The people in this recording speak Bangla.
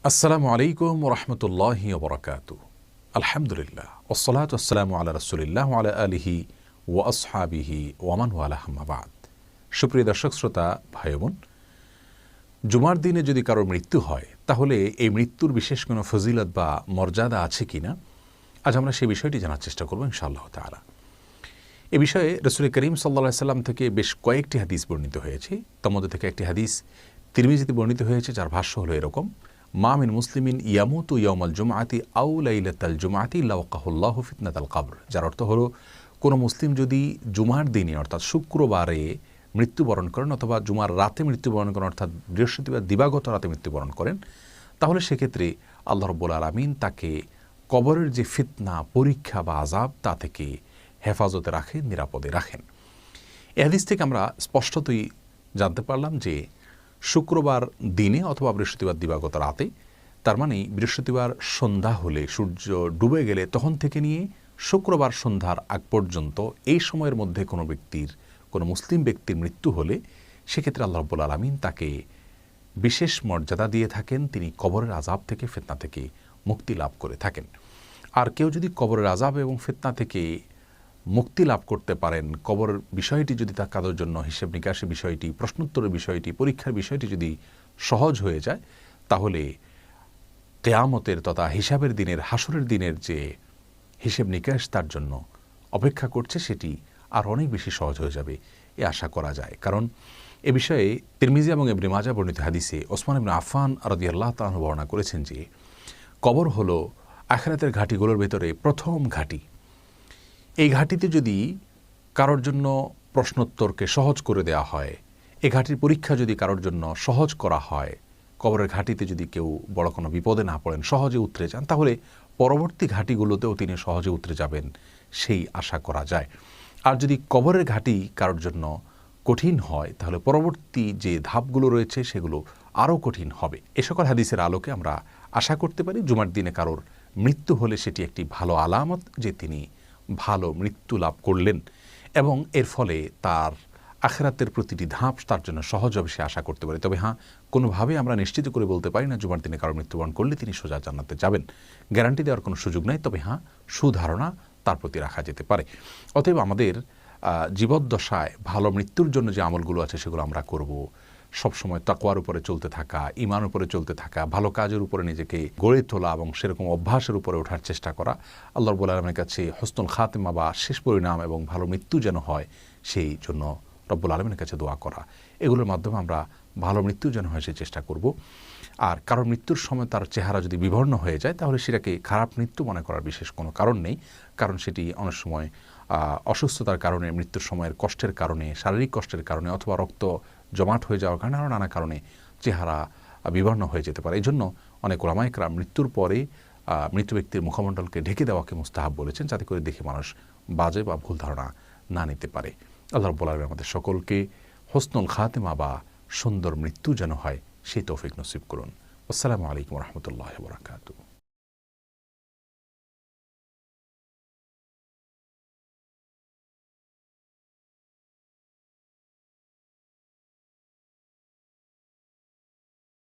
আসসালামু আলাইকুম ওরহমতুল্লাহি ওবরাকাতু। আলহামদুলিল্লাহ ওসসালাতু ওয়াসসালামু আলা রাসূলিল্লাহ ওয়া আলা আলিহি ওয়া আসহাবিহি ওয়া মান ওয়ালাহু আম্মা বা'দ। সুপ্রিয় দর্শক শ্রোতা ভাই বোন, জুমার দিনে যদি কারোর মৃত্যু হয় তাহলে এই মৃত্যুর বিশেষ কোনো ফজিলত বা মর্যাদা আছে কিনা, আজ আমরা সেই বিষয়টি জানার চেষ্টা করব ইনশাআল্লাহ তাআলা। এ বিষয়ে রাসূল করিম সাল্লাল্লাহু আলাইহি সাল্লাম থেকে বেশ কয়েকটি হাদিস বর্ণিত হয়েছে। তার মধ্যে থেকে একটি হাদিস তিরমিজিতে বর্ণিত হয়েছে, যার ভাষ্য হলো এরকম: মা মিন মুসলিমিন ইয়ামুতু ইয়াউমাল জুমআতি আও লাইলাতাল জুমআতি ইল্লা ওয়াক্কাহুল্লাহু ফিতনাতাল কবর। যার অর্থ হলো, কোনো মুসলিম যদি জুমার দিনে অর্থাৎ শুক্রবারে মৃত্যুবরণ করেন অথবা জুমার রাতে মৃত্যুবরণ করেন অর্থাৎ বৃহস্পতিবার দিবাগত রাতে মৃত্যুবরণ করেন, তাহলে সেক্ষেত্রে আল্লাহ রাব্বুল আলামিন তাকে কবরের যে ফিতনা, পরীক্ষা বা আযাব তা থেকে হেফাজতে রাখেন, নিরাপদে রাখেন। এই হাদিস থেকে আমরা স্পষ্টতই জানতে পারলাম যে শুক্রবার দিনে অথবা বৃহস্পতিবার দিবাগত রাতে, তার মানে বৃহস্পতিবার সন্ধ্যা হলে, সূর্য ডুবে গেলে তখন থেকে নিয়ে শুক্রবার সন্ধ্যার আগ পর্যন্ত এই সময়ের মধ্যে কোনো মুসলিম ব্যক্তির মৃত্যু হলে সেক্ষেত্রে আল্লাহ রাব্বুল আলামিন তাকে বিশেষ মর্যাদা দিয়ে থাকেন, তিনি কবরের আযাব থেকে, ফিতনা থেকে মুক্তি লাভ করে থাকেন। আর কেউ যদি কবরের আযাব এবং ফিতনা থেকে মুক্তি লাভ করতে পারেন, কবর বিষয়টি যদি তার কারোর জন্য হিসেব নিকাশের বিষয়টি, প্রশ্নোত্তরের বিষয়টি, পরীক্ষার বিষয়টি যদি সহজ হয়ে যায়, তাহলে কিয়ামতের তথা হিসাবের দিনের, হাসরের দিনের যে হিসেব নিকাশ তার জন্য অপেক্ষা করছে সেটি আর অনেক বেশি সহজ হয়ে যাবে, এ আশা করা যায়। কারণ এ বিষয়ে তিরমিজি এবং ইবনে মাজাহ বর্ণিত হাদিসে ওসমান ইবনে আফফান রাদিয়াল্লাহু তাআলা আনহু বর্ণনা করেছেন যে কবর হলো আখিরাতের ঘাঁটিগুলোর ভেতরে প্রথম ঘাঁটি। এই ঘাঁটিতে যদি কারোর জন্য প্রশ্নোত্তরকে সহজ করে দেওয়া হয়, এই ঘাঁটির পরীক্ষা যদি কারোর জন্য সহজ করা হয়, কবরের ঘাঁটিতে যদি কেউ বড় কোনো বিপদে না পড়েন, সহজে উতরে যান, তাহলে পরবর্তী ঘাঁটিগুলোতেও তিনি সহজে উতরে যাবেন, সেই আশা করা যায়। আর যদি কবরের ঘাঁটি কারোর জন্য কঠিন হয়, তাহলে পরবর্তী যে ধাপগুলো রয়েছে সেগুলো আরও কঠিন হবে। এ সকল হাদিসের আলোকে আমরা আশা করতে পারি জুমার দিনে কারোর মৃত্যু হলে সেটি একটি ভালো আলামত যে তিনি ভালো মৃত্যু লাভ করলেন এবং এর ফলে তার আখিরাতের প্রতিটি ধাপ তার জন্য সহজ হবে, সে আশা করতে পারে। তবে হ্যাঁ, কোনোভাবে আমরা নিশ্চিত করে বলতে পারি না জুমার দিনে কারো মৃত্যুবরণ করলে তিনি সোজা জান্নাতে যাবেন, গ্যারান্টি দেওয়ার কোনো সুযোগ নাই। তবে হ্যাঁ, সুধারণা তার প্রতি রাখা যেতে পারে। অতএব আমাদের জীবদ্দশায় ভালো মৃত্যুর জন্য যে আমলগুলো আছে সেগুলো আমরা করব। সবসময় তাকওয়ার উপরে চলতে থাকা, ঈমান উপরে চলতে থাকা, ভালো কাজের উপরে নিজেকে গড়ে তোলা এবং সেরকম অভ্যাসের উপরে ওঠার চেষ্টা করা, আল্লাহ রাব্বুল আলামিনের কাছে হুসনুল খাতিমা বা শেষ পরিণাম এবং ভালো মৃত্যু যেন হয়, সেই জন্য রব্বুল আলামিনের কাছে দোয়া করা। এগুলোর মাধ্যমে আমরা ভালো মৃত্যু যেন হয় সেই চেষ্টা করব। আর কারোর মৃত্যুর সময় তার চেহারা যদি বিবর্ণ হয়ে যায়, তাহলে সেটাকে খারাপ মৃত্যু মনে করার বিশেষ কোনো কারণ নেই। কারণ সেটি অনেক সময় অসুস্থতার কারণে, মৃত্যুর সময়ের কষ্টের কারণে, শারীরিক কষ্টের কারণে অথবা রক্ত জমাট হয়ে যাওয়ার কারণে আরও নানা কারণে চেহারা বিবর্ণ হয়ে যেতে পারে। এই জন্য অনেক উলামায়ে কেরাম মৃত্যুর পরে মৃত ব্যক্তির মুখমণ্ডলকে ঢেকে দেওয়াকে মুস্তাহাব বলেছেন, যাতে করে দেখে মানুষ বাজে বা ভুল ধারণা না নিতে পারে। আল্লাহ রাব্বুল আলামিন আমাদের সকলকে হুসনুল খাতিমা বা সুন্দর মৃত্যু যেন হয় সেই তৌফিক নসিব করুন। আসসালামু আলাইকুম ওয়া রাহমাতুল্লাহি ওয়া বারাকাতুহু।